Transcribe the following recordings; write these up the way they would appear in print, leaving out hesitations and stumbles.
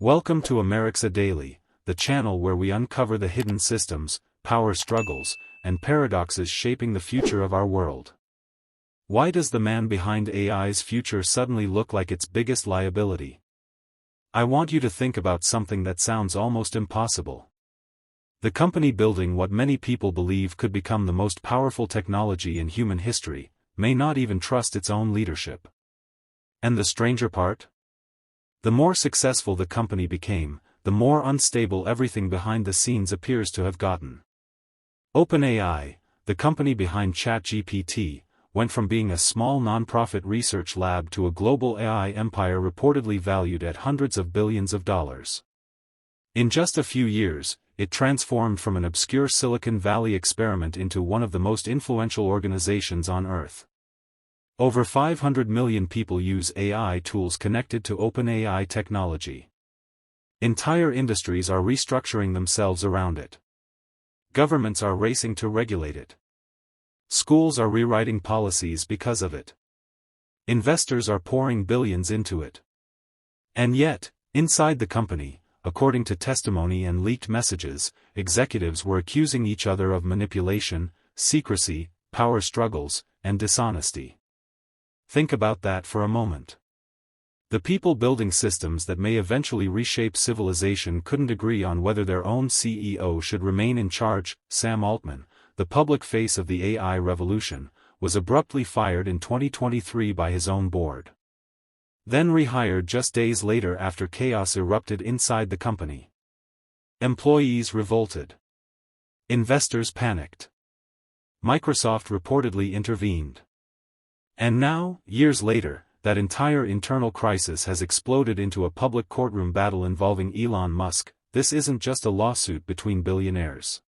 Welcome to America Daily, the channel where we uncover the hidden systems, power struggles, and paradoxes shaping the future of our world. Why does the man behind AI's future suddenly look like its biggest liability? I want you to think about something that sounds almost impossible. The company building what many people believe could become the most powerful technology in human history, may not even trust its own leadership. And the stranger part? The more successful the company became, the more unstable everything behind the scenes appears to have gotten. OpenAI, the company behind ChatGPT, went from being a small non-profit research lab to a global AI empire reportedly valued at hundreds of billions of dollars. In just a few years, it transformed from an obscure Silicon Valley experiment into one of the most influential organizations on Earth. Over 500 million people use AI tools connected to OpenAI technology. Entire industries are restructuring themselves around it. Governments are racing to regulate it. Schools are rewriting policies because of it. Investors are pouring billions into it. And yet, inside the company, according to testimony and leaked messages, executives were accusing each other of manipulation, secrecy, power struggles, and dishonesty. Think about that for a moment. The people building systems that may eventually reshape civilization couldn't agree on whether their own CEO should remain in charge. Sam Altman, the public face of the AI revolution, was abruptly fired in 2023 by his own board. Then rehired just days later after chaos erupted inside the company. Employees revolted. Investors panicked. Microsoft reportedly intervened. And now, years later, that entire internal crisis has exploded into a public courtroom battle involving Elon Musk. This isn't just a lawsuit between billionaires.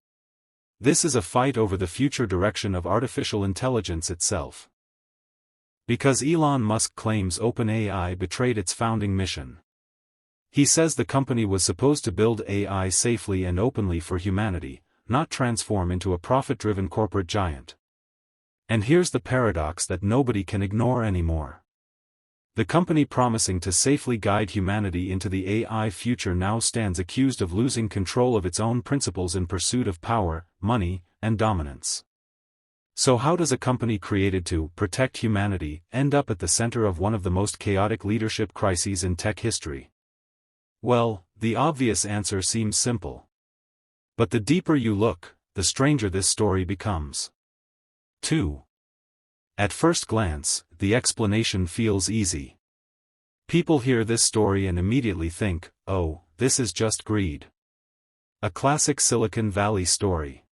This is a fight over the future direction of artificial intelligence itself. Because Elon Musk claims OpenAI betrayed its founding mission. He says the company was supposed to build AI safely and openly for humanity, not transform into a profit-driven corporate giant. And here's the paradox that nobody can ignore anymore. The company promising to safely guide humanity into the AI future now stands accused of losing control of its own principles in pursuit of power, money, and dominance. So how does a company created to protect humanity end up at the center of one of the most chaotic leadership crises in tech history? Well, the obvious answer seems simple. But the deeper you look, the stranger this story becomes. 2. At first glance, the explanation feels easy. People hear this story and immediately think, oh, this is just greed. A classic Silicon Valley story.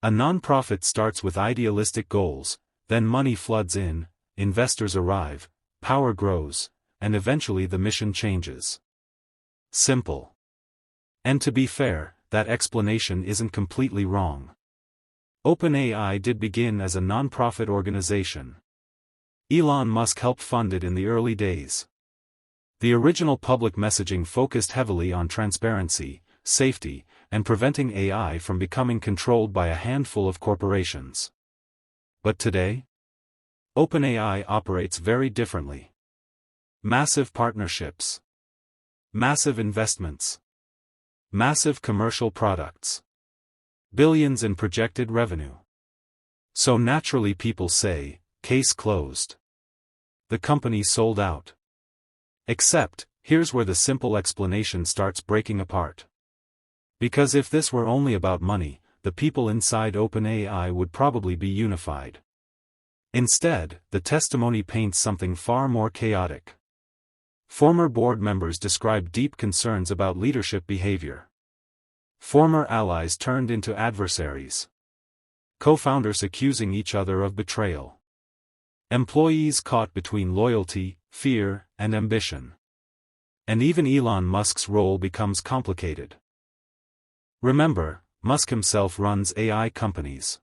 A nonprofit starts with idealistic goals, then money floods in, investors arrive, power grows, and eventually the mission changes. Simple. And to be fair, that explanation isn't completely wrong. OpenAI did begin as a non-profit organization. Elon Musk helped fund it in the early days. The original public messaging focused heavily on transparency, safety, and preventing AI from becoming controlled by a handful of corporations. But today? OpenAI operates very differently. Massive partnerships. Massive investments. Massive commercial products. Billions in projected revenue. So naturally people say, case closed. The company sold out. Except, here's where the simple explanation starts breaking apart. Because if this were only about money, the people inside OpenAI would probably be unified. Instead, the testimony paints something far more chaotic. Former board members describe deep concerns about leadership behavior. Former allies turned into adversaries. Co-founders accusing each other of betrayal. Employees caught between loyalty, fear, and ambition. And even Elon Musk's role becomes complicated. Remember, Musk himself runs AI companies.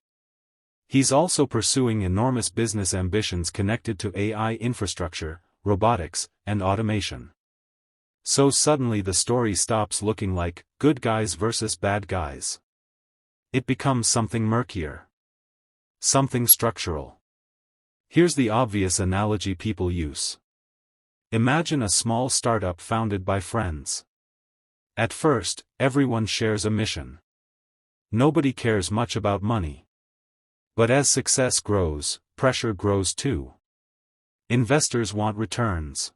He's also pursuing enormous business ambitions connected to AI infrastructure, robotics, and automation. So suddenly the story stops looking like good guys versus bad guys. It becomes something murkier. Something structural. Here's the obvious analogy people use. Imagine a small startup founded by friends. At first, everyone shares a mission. Nobody cares much about money. But as success grows, pressure grows too. Investors want returns.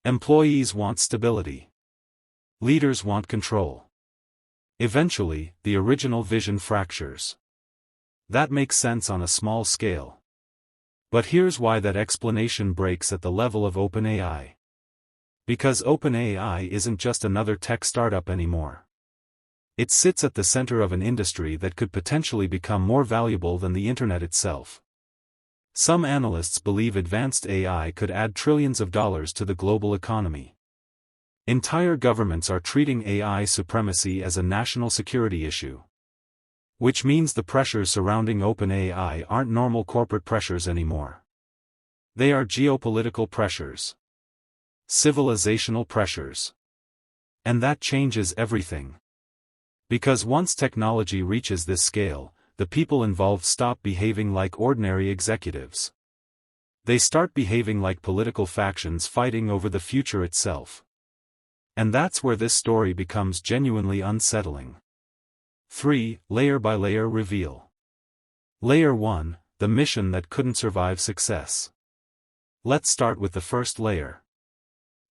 Employees want stability. Leaders want control. Eventually, the original vision fractures. That makes sense on a small scale. But here's why that explanation breaks at the level of OpenAI. Because OpenAI isn't just another tech startup anymore. It sits at the center of an industry that could potentially become more valuable than the internet itself. Some analysts believe advanced AI could add trillions of dollars to the global economy. Entire governments are treating AI supremacy as a national security issue. Which means the pressures surrounding OpenAI aren't normal corporate pressures anymore. They are geopolitical pressures. Civilizational pressures. And that changes everything. Because once technology reaches this scale, the people involved stop behaving like ordinary executives. They start behaving like political factions fighting over the future itself. And that's where this story becomes genuinely unsettling. 3. Layer by layer reveal. Layer 1, the mission that couldn't survive success. Let's start with the first layer.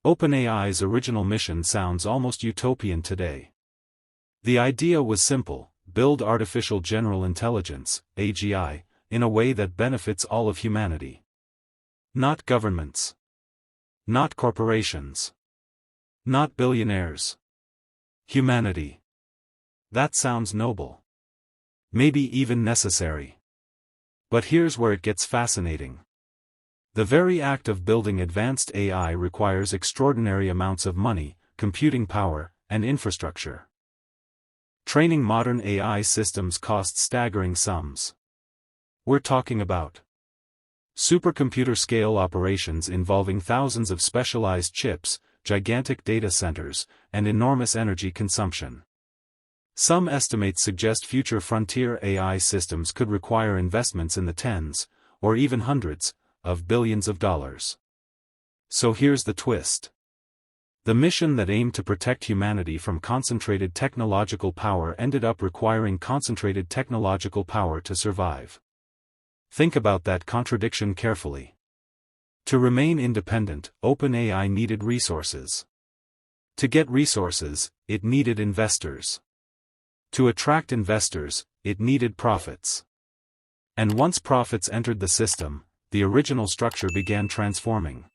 OpenAI's original mission sounds almost utopian today. The idea was simple: build artificial general intelligence, AGI, in a way that benefits all of humanity. Not governments. Not corporations. Not billionaires. Humanity. That sounds noble. Maybe even necessary. But here's where it gets fascinating. The very act of building advanced AI requires extraordinary amounts of money, computing power, and infrastructure. Training modern AI systems costs staggering sums. We're talking about supercomputer-scale operations involving thousands of specialized chips, gigantic data centers, and enormous energy consumption. Some estimates suggest future frontier AI systems could require investments in the tens, or even hundreds, of billions of dollars. So here's the twist. The mission that aimed to protect humanity from concentrated technological power ended up requiring concentrated technological power to survive. Think about that contradiction carefully. To remain independent, OpenAI needed resources. To get resources, it needed investors. To attract investors, it needed profits. And once profits entered the system, the original structure began transforming.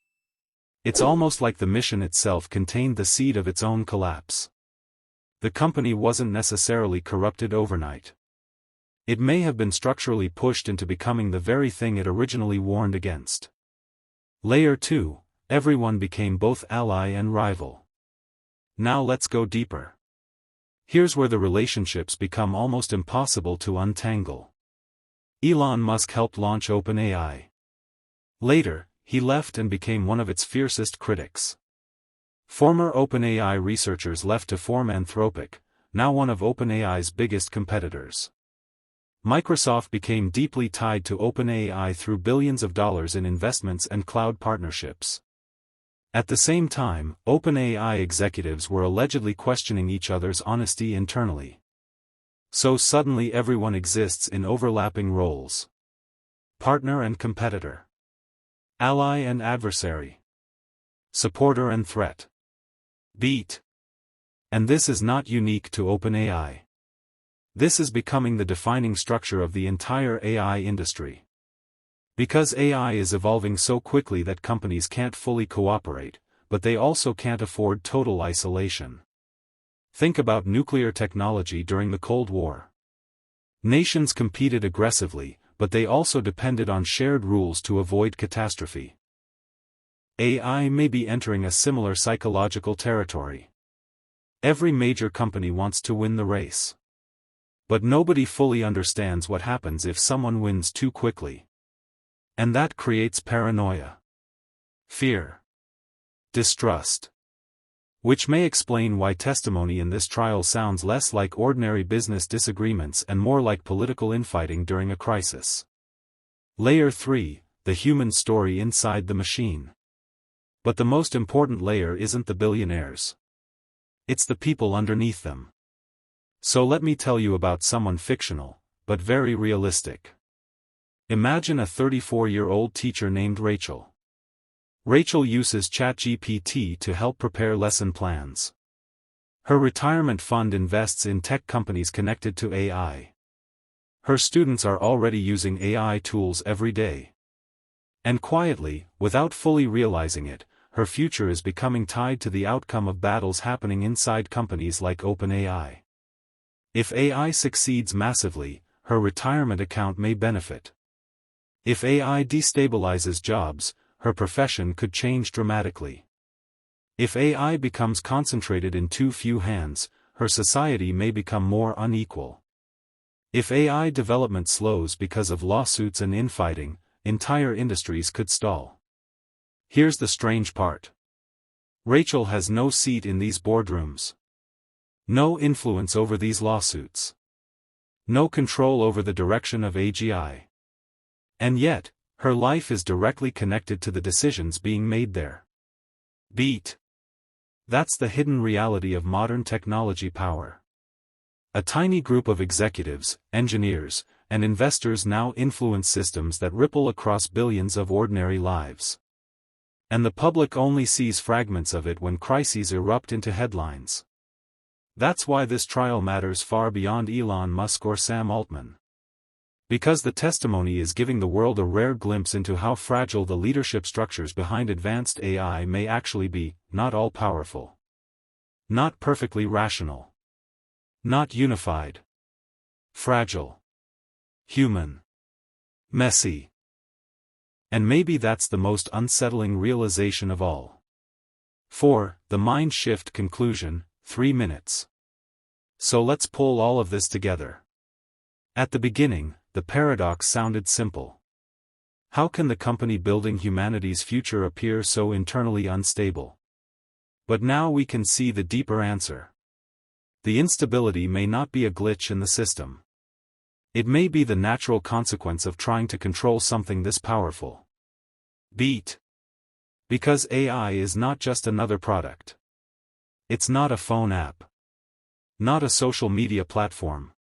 It's almost like the mission itself contained the seed of its own collapse. The company wasn't necessarily corrupted overnight. It may have been structurally pushed into becoming the very thing it originally warned against. Layer 2, everyone became both ally and rival. Now let's go deeper. Here's where the relationships become almost impossible to untangle. Elon Musk helped launch OpenAI. Later, he left and became one of its fiercest critics. Former OpenAI researchers left to form Anthropic, now one of OpenAI's biggest competitors. Microsoft became deeply tied to OpenAI through billions of dollars in investments and cloud partnerships. At the same time, OpenAI executives were allegedly questioning each other's honesty internally. So suddenly everyone exists in overlapping roles. Partner and competitor. Ally and adversary. Supporter and threat. Beat. And this is not unique to OpenAI. This is becoming the defining structure of the entire AI industry. Because AI is evolving so quickly that companies can't fully cooperate, but they also can't afford total isolation. Think about nuclear technology during the Cold War. Nations competed aggressively, but they also depended on shared rules to avoid catastrophe. AI may be entering a similar psychological territory. Every major company wants to win the race. But nobody fully understands what happens if someone wins too quickly. And that creates paranoia. Fear. Distrust. Which may explain why testimony in this trial sounds less like ordinary business disagreements and more like political infighting during a crisis. Layer 3, the human story inside the machine. But the most important layer isn't the billionaires. It's the people underneath them. So let me tell you about someone fictional, but very realistic. Imagine a 34-year-old teacher named Rachel. Rachel uses ChatGPT to help prepare lesson plans. Her retirement fund invests in tech companies connected to AI. Her students are already using AI tools every day. And quietly, without fully realizing it, her future is becoming tied to the outcome of battles happening inside companies like OpenAI. If AI succeeds massively, her retirement account may benefit. If AI destabilizes jobs, her profession could change dramatically. If AI becomes concentrated in too few hands, her society may become more unequal. If AI development slows because of lawsuits and infighting, entire industries could stall. Here's the strange part. Rachel has no seat in these boardrooms. No influence over these lawsuits. No control over the direction of AGI. And yet, her life is directly connected to the decisions being made there. Beat. That's the hidden reality of modern technology power. A tiny group of executives, engineers, and investors now influence systems that ripple across billions of ordinary lives. And the public only sees fragments of it when crises erupt into headlines. That's why this trial matters far beyond Elon Musk or Sam Altman. Because the testimony is giving the world a rare glimpse into how fragile the leadership structures behind advanced AI may actually be, not all-powerful. Not perfectly rational. Not unified. Fragile. Human. Messy. And maybe that's the most unsettling realization of all. 4. The Mind Shift Conclusion, 3 minutes. So let's pull all of this together. At the beginning, the paradox sounded simple. How can the company building humanity's future appear so internally unstable? But now we can see the deeper answer. The instability may not be a glitch in the system. It may be the natural consequence of trying to control something this powerful. Beat. Because AI is not just another product. It's not a phone app. Not a social media platform.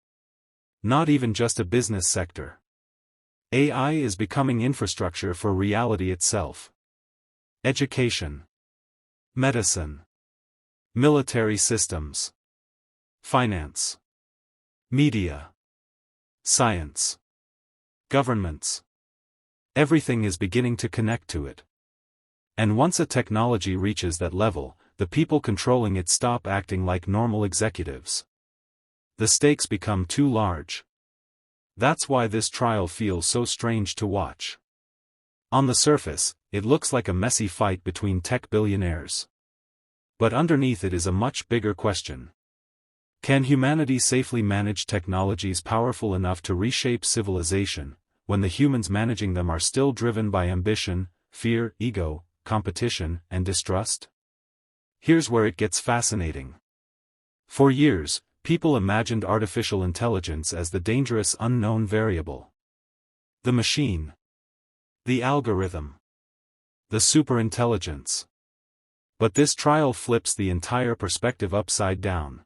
Not even just a business sector. AI is becoming infrastructure for reality itself. Education. Medicine. Military systems. Finance. Media. Science. Governments. Everything is beginning to connect to it. And once a technology reaches that level, the people controlling it stop acting like normal executives. The stakes become too large. That's why this trial feels so strange to watch. On the surface, it looks like a messy fight between tech billionaires. But underneath it is a much bigger question. Can humanity safely manage technologies powerful enough to reshape civilization, when the humans managing them are still driven by ambition, fear, ego, competition, and distrust? Here's where it gets fascinating. For years, people imagined artificial intelligence as the dangerous unknown variable. The machine. The algorithm. The superintelligence. But this trial flips the entire perspective upside down.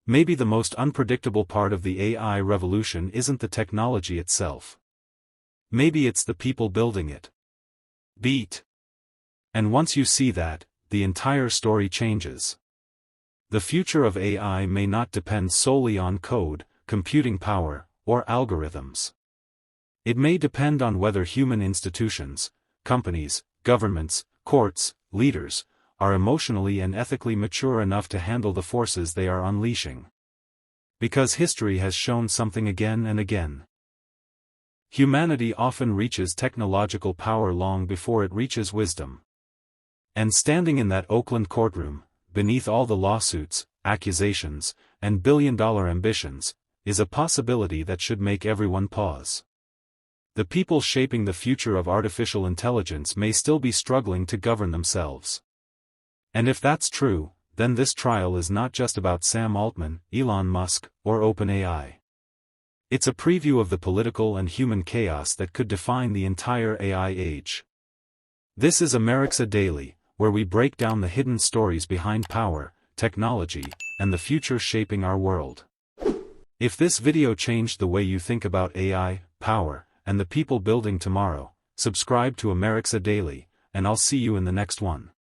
Maybe the most unpredictable part of the AI revolution isn't the technology itself. Maybe it's the people building it. Beat. And once you see that, the entire story changes. The future of AI may not depend solely on code, computing power, or algorithms. It may depend on whether human institutions, companies, governments, courts, leaders, are emotionally and ethically mature enough to handle the forces they are unleashing. Because history has shown something again and again. Humanity often reaches technological power long before it reaches wisdom. And standing in that Oakland courtroom, beneath all the lawsuits, accusations, and billion-dollar ambitions, is a possibility that should make everyone pause. The people shaping the future of artificial intelligence may still be struggling to govern themselves. And if that's true, then this trial is not just about Sam Altman, Elon Musk, or OpenAI. It's a preview of the political and human chaos that could define the entire AI age. This is America Daily, where we break down the hidden stories behind power, technology, and the future shaping our world. If this video changed the way you think about AI, power, and the people building tomorrow, subscribe to Amerixa Daily, and I'll see you in the next one.